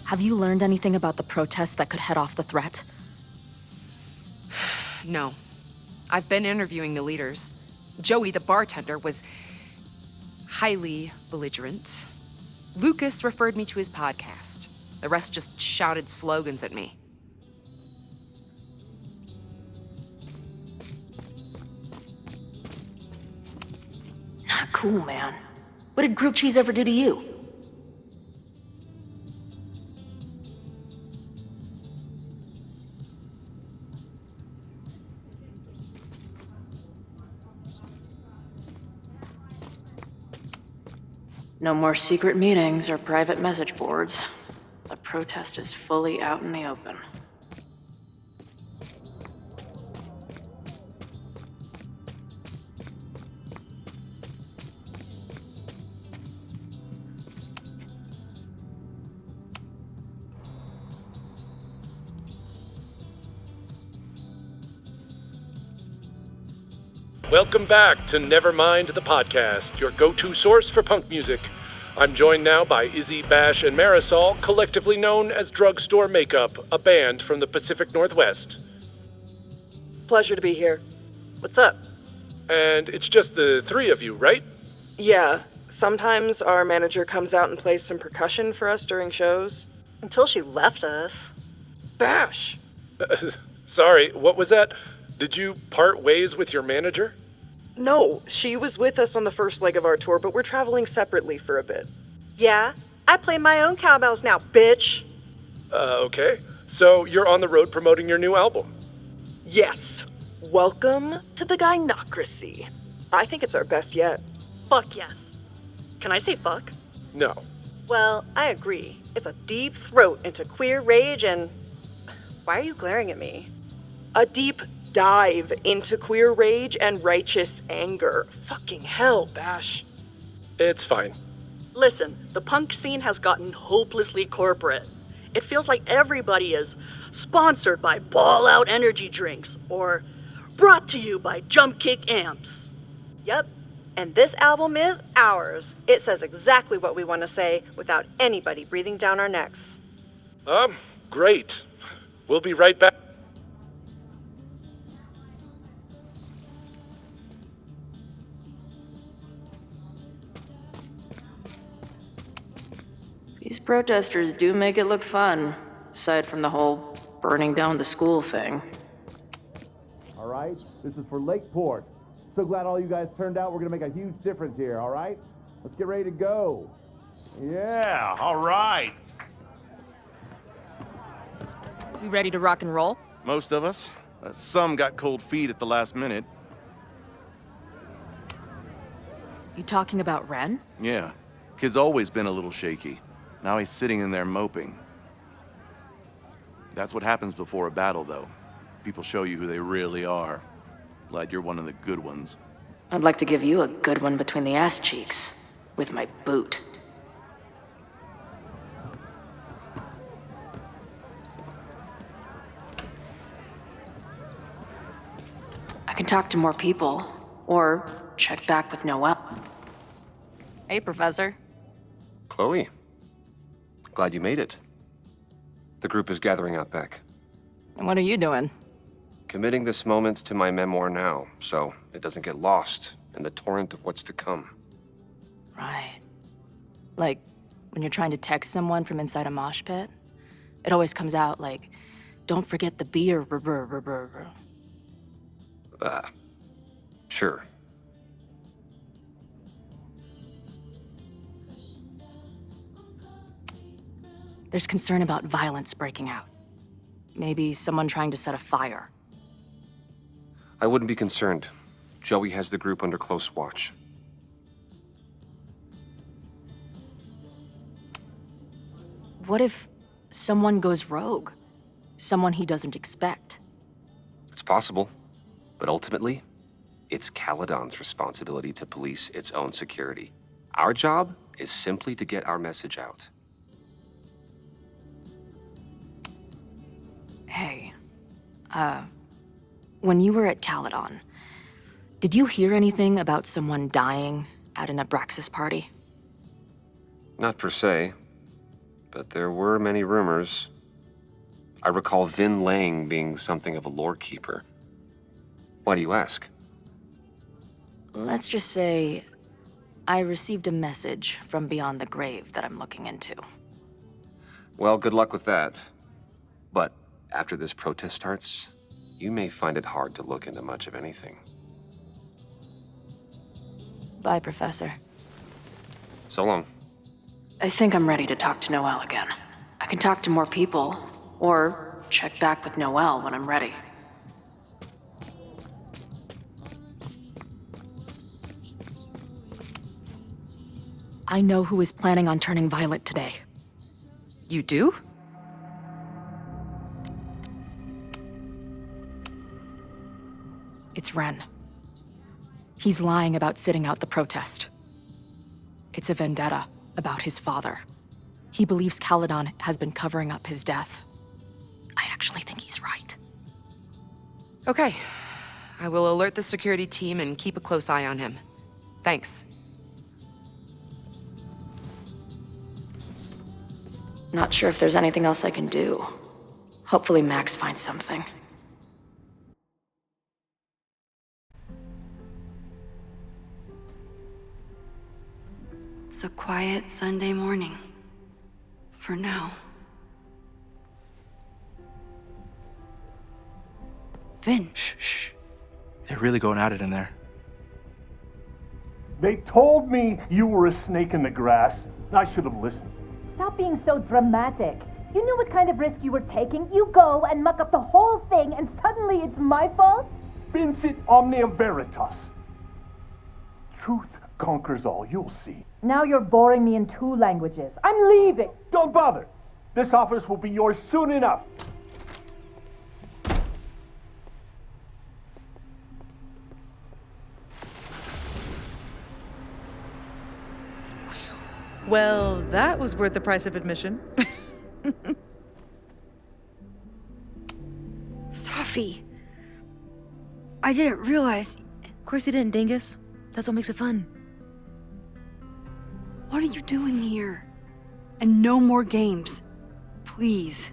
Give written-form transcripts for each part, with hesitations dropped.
Have you learned anything about the protests that could head off the threat? No. I've been interviewing the leaders. Joey, the bartender, was highly belligerent. Lucas referred me to his podcast. The rest just shouted slogans at me. Not cool, man. What did grilled cheese ever do to you? No more secret meetings or private message boards. The protest is fully out in the open. Welcome back to Nevermind the Podcast, your go-to source for punk music. I'm joined now by Izzy, Bash, and Marisol, collectively known as Drugstore Makeup, a band from the Pacific Northwest. Pleasure to be here. What's up? And it's just the three of you, right? Yeah, sometimes our manager comes out and plays some percussion for us during shows. Until she left us. Bash! Sorry, what was that? Did you part ways with your manager? No, she was with us on the first leg of our tour, but we're traveling separately for a bit. Yeah, I play my own cowbells now, bitch. Okay. So you're on the road promoting your new album? Yes. Welcome to the Gynocracy. I think it's our best yet. Fuck yes. Can I say fuck? No. Well, I agree. It's a deep throat into queer rage and... Why are you glaring at me? A deep dive into queer rage and righteous anger. Fucking hell, Bash. It's fine. Listen, the punk scene has gotten hopelessly corporate. It feels like everybody is sponsored by Ball Out energy drinks or brought to you by Jump Kick amps. Yep, and this album is ours. It says exactly what we want to say without anybody breathing down our necks. Great. We'll be right back. These protesters do make it look fun, aside from the whole burning down the school thing. All right, this is for Lakeport. So glad all you guys turned out. We're gonna make a huge difference here, all right? Let's get ready to go. Yeah, all right. We ready to rock and roll? Most of us. Some got cold feet at the last minute. You talking about Ren? Yeah, kid's always been a little shaky. Now he's sitting in there moping. That's what happens before a battle, though. People show you who they really are. Glad you're one of the good ones. I'd like to give you a good one between the ass cheeks, with my boot. I can talk to more people, or check back with Noelle. Hey, Professor. Chloe. Glad you made it. The group is gathering out back. And what are you doing? Committing this moment to my memoir now, so it doesn't get lost in the torrent of what's to come. Right. Like, when you're trying to text someone from inside a mosh pit, it always comes out like, don't forget the beer, Sure. There's concern about violence breaking out. Maybe someone trying to set a fire. I wouldn't be concerned. Joey has the group under close watch. What if someone goes rogue? Someone he doesn't expect? It's possible, but ultimately, it's Caledon's responsibility to police its own security. Our job is simply to get our message out. Hey, when you were at Caledon, did you hear anything about someone dying at an Abraxas party? Not per se. but there were many rumors. I recall Vin Lang being something of a lore keeper. Why do you ask? Let's just say I received a message from beyond the grave that I'm looking into. Well, good luck with that. But after this protest starts, you may find it hard to look into much of anything. Bye, Professor. So long. I think I'm ready to talk to Noelle again. I can talk to more people, or check back with Noelle when I'm ready. I know who is planning on turning violent today. You do? It's Ren. He's lying about sitting out the protest. It's a vendetta about his father. He believes Caledon has been covering up his death. I actually think he's right. Okay. I will alert the security team and keep a close eye on him. Thanks. Not sure if there's anything else I can do. Hopefully Max finds something. It's a quiet Sunday morning. For now. Vin. Shh. They're really going at it in there. They told me you were a snake in the grass. I should have listened. Stop being so dramatic. You knew what kind of risk you were taking. You go and muck up the whole thing, and suddenly it's my fault? Vincit omnia veritas. Truth conquers all, you'll see. Now you're boring me in 2 languages. I'm leaving. Don't bother. This office will be yours soon enough. Well, that was worth the price of admission. Safi. I didn't realize... Of course you didn't, Dingus. That's what makes it fun. What are you doing here? And no more games. Please.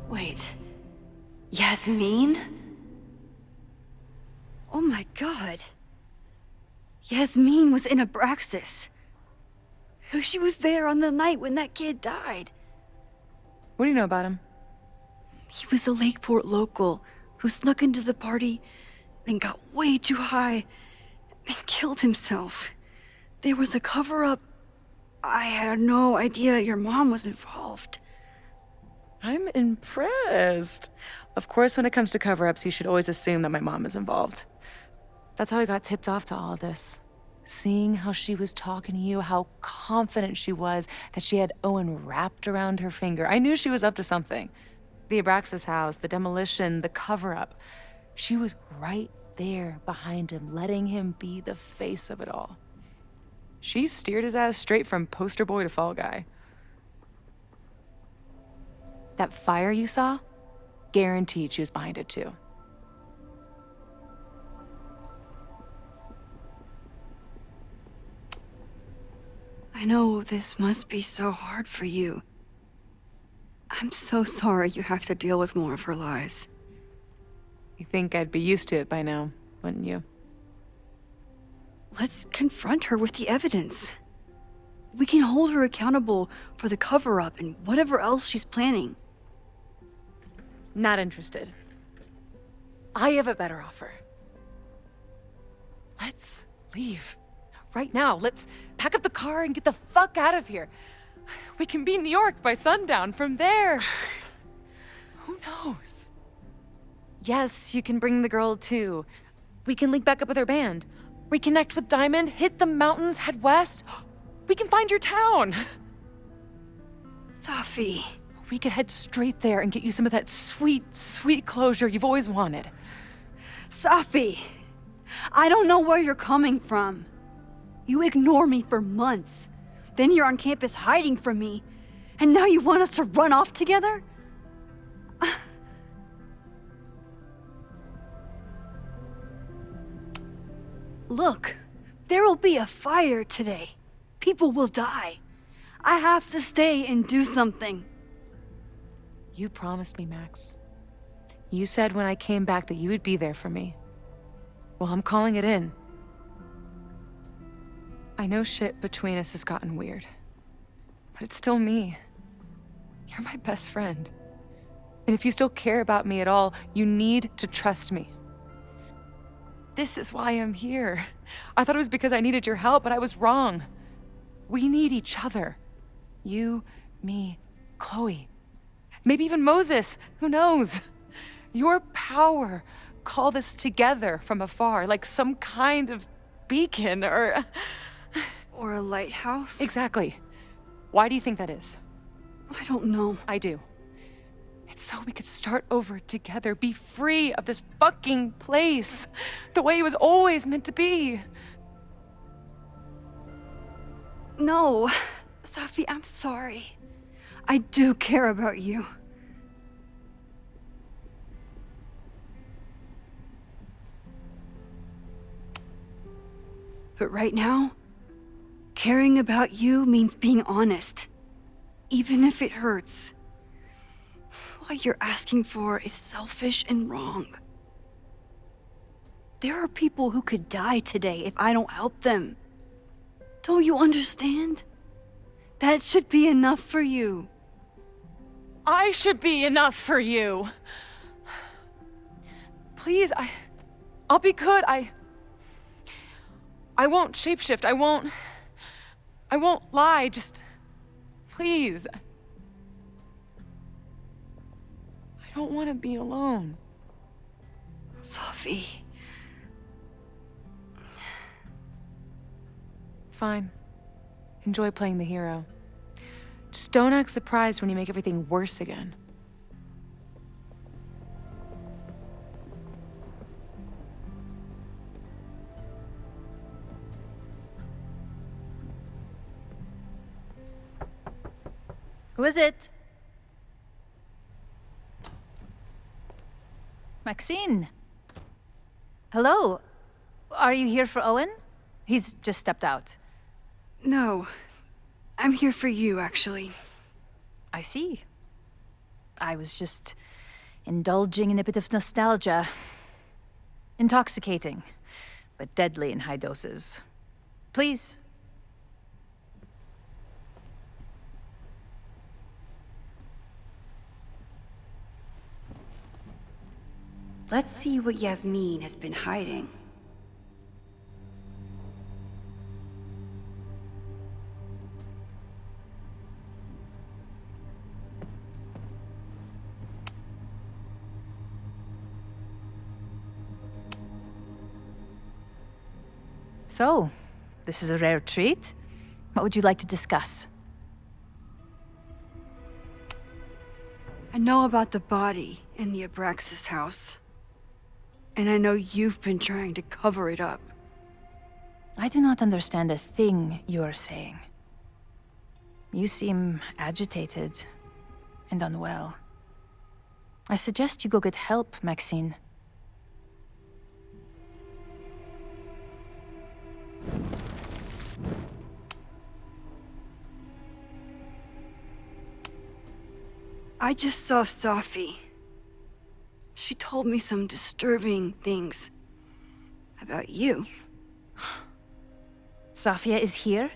Wait. Yasmin? Oh my god. Yasmin was in Abraxas. She was there on the night when that kid died. What do you know about him? He was a Lakeport local who snuck into the party, then got way too high, and killed himself. There was a cover-up. I had no idea your mom was involved. I'm impressed. Of course, when it comes to cover-ups, you should always assume that my mom is involved. That's how I got tipped off to all of this. Seeing how she was talking to you, how confident she was that she had Owen wrapped around her finger. I knew she was up to something. The Abraxas house, the demolition, the cover-up. She was right there behind him, letting him be the face of it all. She steered his ass straight from poster boy to fall guy. That fire you saw? Guaranteed she was behind it too. I know this must be so hard for you. I'm so sorry you have to deal with more of her lies. You think I'd be used to it by now, wouldn't you? Let's confront her with the evidence. We can hold her accountable for the cover-up and whatever else she's planning. Not interested. I have a better offer. Let's leave. Right now, let's pack up the car and get the fuck out of here. We can be in New York by sundown. From there, who knows? Yes, you can bring the girl too. We can link back up with her band. Reconnect with Diamond, hit the mountains, head west. We can find your town. Safi. We could head straight there and get you some of that sweet, sweet closure you've always wanted. Safi, I don't know where you're coming from. You ignore me for months. Then you're on campus hiding from me. And now you want us to run off together? Look, there will be a fire today. People will die. I have to stay and do something. You promised me, Max. You said when I came back that you would be there for me. Well, I'm calling it in. I know shit between us has gotten weird, but it's still me. You're my best friend. And if you still care about me at all, you need to trust me. This is why I'm here. I thought it was because I needed your help, but I was wrong. We need each other. You, me, Chloe. Maybe even Moses. Who knows? Your power called us together from afar, like some kind of beacon or a lighthouse? Exactly. Why do you think that is? I don't know. I do. It's so we could start over together, be free of this fucking place, the way it was always meant to be. No, Safi, I'm sorry. I do care about you. But right now, caring about you means being honest, even if it hurts. What you're asking for is selfish and wrong. There are people who could die today if I don't help them. Don't you understand? That should be enough for you. I should be enough for you. Please, I'll be good. I won't shapeshift. I won't lie. Just, please. I don't want to be alone. Safi. Fine. Enjoy playing the hero. Just don't act surprised when you make everything worse again. Who is it? Maxine. Hello. Are you here for Owen? He's just stepped out. No. I'm here for you, actually. I see. I was just indulging in a bit of nostalgia. Intoxicating, but deadly in high doses. Please. Let's see what Yasmin has been hiding. So, this is a rare treat. What would you like to discuss? I know about the body in the Abraxas house. And I know you've been trying to cover it up. I do not understand a thing you're saying. You seem agitated and unwell. I suggest you go get help, Maxine. I just saw Safi. She told me some disturbing things about you. Safia is here?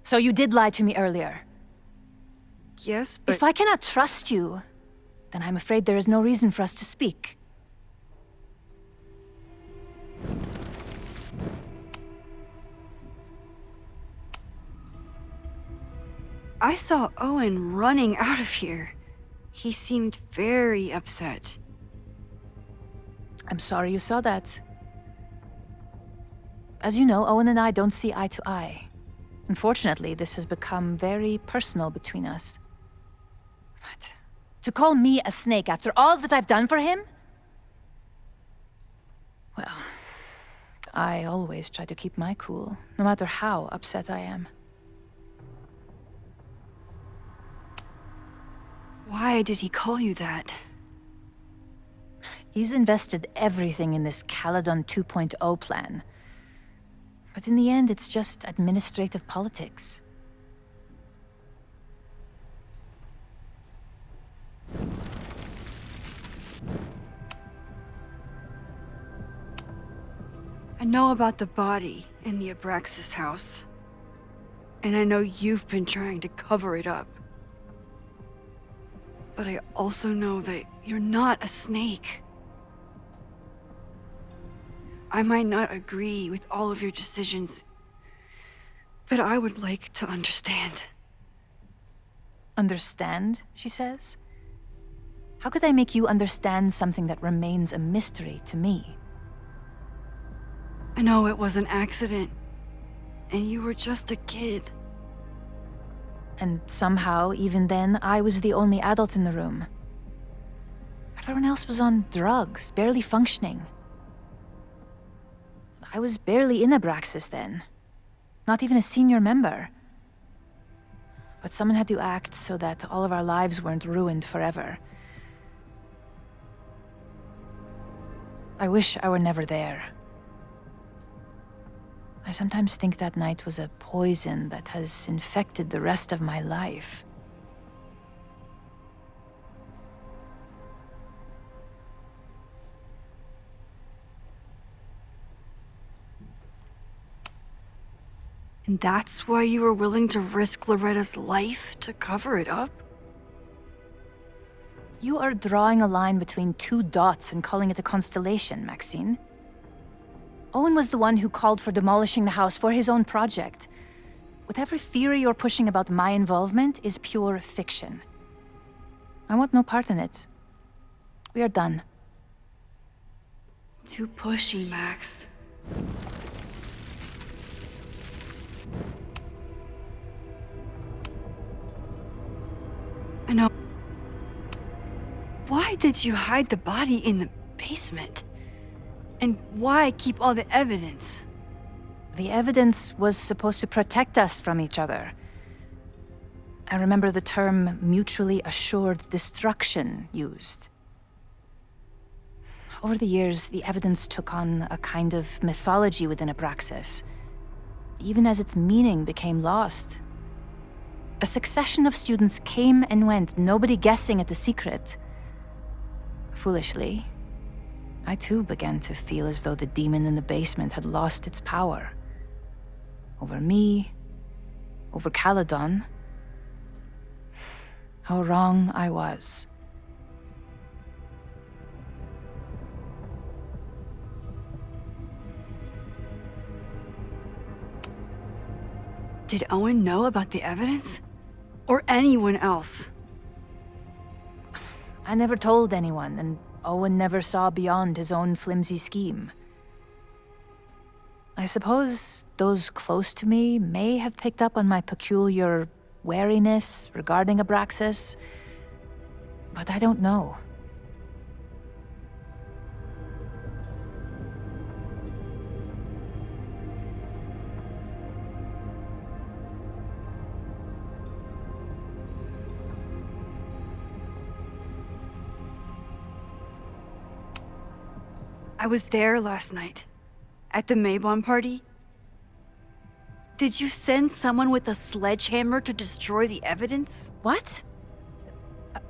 So you did lie to me earlier? Yes, but... If I cannot trust you, then I'm afraid there is no reason for us to speak. I saw Owen running out of here. He seemed very upset. I'm sorry you saw that. As you know, Owen and I don't see eye to eye. Unfortunately, this has become very personal between us. But to call me a snake after all that I've done for him? Well, I always try to keep my cool, no matter how upset I am. why did he call you that? He's invested everything in this Caledon 2.0 plan. But in the end, it's just administrative politics. I know about the body in the Abraxas house. And I know you've been trying to cover it up. But I also know that you're not a snake. I might not agree with all of your decisions, but I would like to understand. Understand, she says? How could I make you understand something that remains a mystery to me? I know it was an accident, and you were just a kid. And somehow, even then, I was the only adult in the room. Everyone else was on drugs, barely functioning. I was barely in Abraxas then. Not even a senior member. But someone had to act so that all of our lives weren't ruined forever. I wish I were never there. I sometimes think that night was a poison that has infected the rest of my life. And that's why you were willing to risk Loretta's life to cover it up? You are drawing a line between two dots and calling it a constellation, Maxine. Owen was the one who called for demolishing the house for his own project. Whatever theory you're pushing about my involvement is pure fiction. I want no part in it. We are done. Too pushy, Max. I know. Why did you hide the body in the basement? And why keep all the evidence? The evidence was supposed to protect us from each other. I remember the term mutually assured destruction used. Over the years, the evidence took on a kind of mythology within Abraxas, even as its meaning became lost. A succession of students came and went, nobody guessing at the secret. Foolishly, I too began to feel as though the demon in the basement had lost its power. Over me, over Caledon. How wrong I was. Did Owen know about the evidence? Or anyone else? I never told anyone, and Owen never saw beyond his own flimsy scheme. I suppose those close to me may have picked up on my peculiar wariness regarding Abraxas, but I don't know. I was there last night, at the Maybon party. Did you send someone with a sledgehammer to destroy the evidence? What?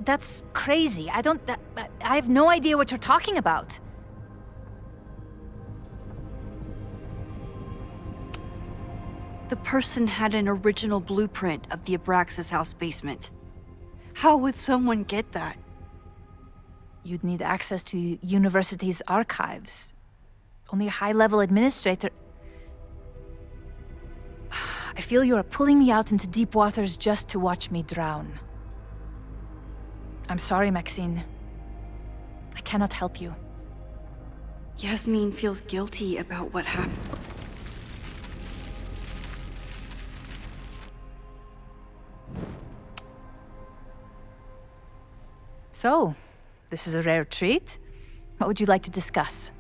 That's crazy. I have no idea what you're talking about. The person had an original blueprint of the Abraxas house basement. How would someone get that? You'd need access to the university's archives. Only a high-level administrator... I feel you are pulling me out into deep waters just to watch me drown. I'm sorry, Maxine. I cannot help you. Yasmin feels guilty about what happened. So, this is a rare treat. What would you like to discuss?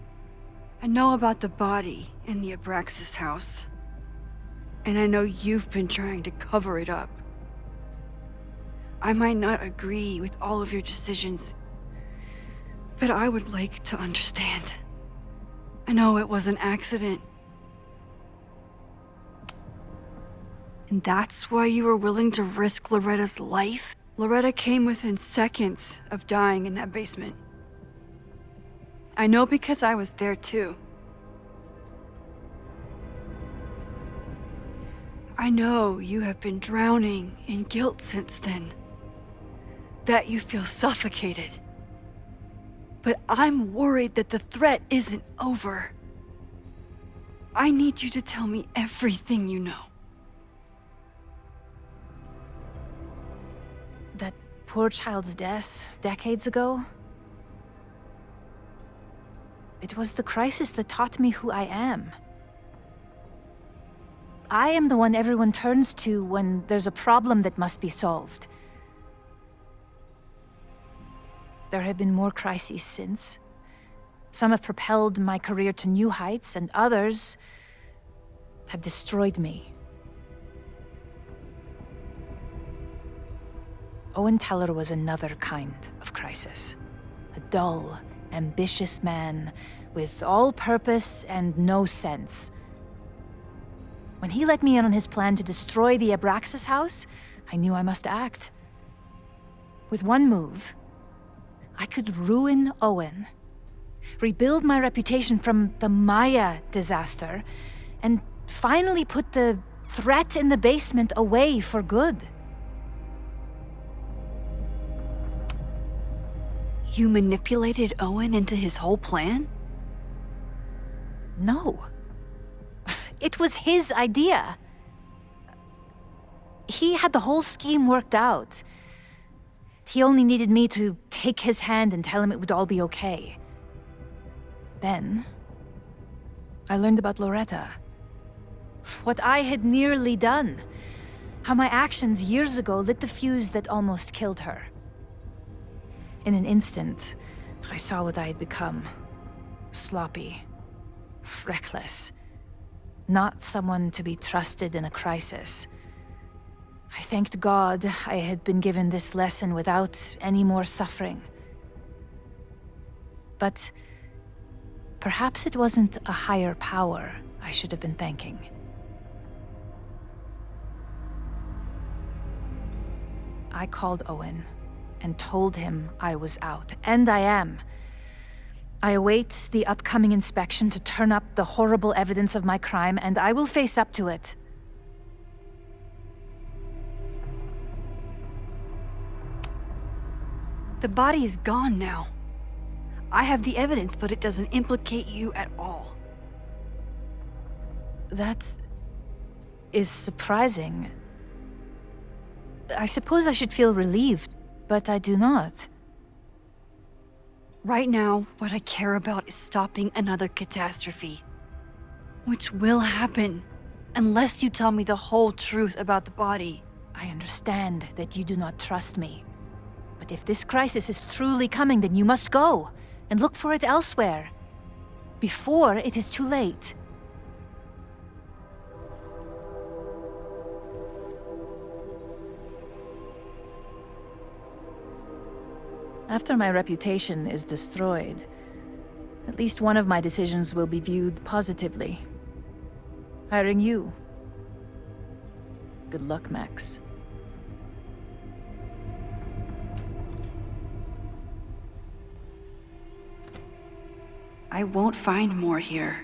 I know about the body in the Abraxas house. And I know you've been trying to cover it up. I might not agree with all of your decisions, but I would like to understand. I know it was an accident. And that's why you were willing to risk Loretta's life? Loretta came within seconds of dying in that basement. I know because I was there too. I know you have been drowning in guilt since then. That you feel suffocated. But I'm worried that the threat isn't over. I need you to tell me everything you know. That poor child's death decades ago? It was the crisis that taught me who I am. I am the one everyone turns to when there's a problem that must be solved. There have been more crises since. Some have propelled my career to new heights, and others have destroyed me. Owen Teller was another kind of crisis. A dull, ambitious man with all purpose and no sense. When he let me in on his plan to destroy the Abraxas house, I knew I must act. With one move, I could ruin Owen, rebuild my reputation from the Maya disaster, and finally put the threat in the basement away for good. You manipulated Owen into his whole plan? No. It was his idea. He had the whole scheme worked out. He only needed me to take his hand and tell him it would all be okay. Then, I learned about Loretta. What I had nearly done. How my actions years ago lit the fuse that almost killed her. In an instant, I saw what I had become. Sloppy. Reckless. Not someone to be trusted in a crisis. I thanked God I had been given this lesson without any more suffering. But perhaps it wasn't a higher power I should have been thanking. I called Owen and told him I was out, and I am. I await the upcoming inspection to turn up the horrible evidence of my crime, and I will face up to it. The body is gone now. I have the evidence, but it doesn't implicate you at all. That is surprising. I suppose I should feel relieved, but I do not. Right now, what I care about is stopping another catastrophe. Which will happen, unless you tell me the whole truth about the body. I understand that you do not trust me. But if this crisis is truly coming, then you must go and look for it elsewhere. Before it is too late. After my reputation is destroyed, at least one of my decisions will be viewed positively. Hiring you. Good luck, Max. I won't find more here.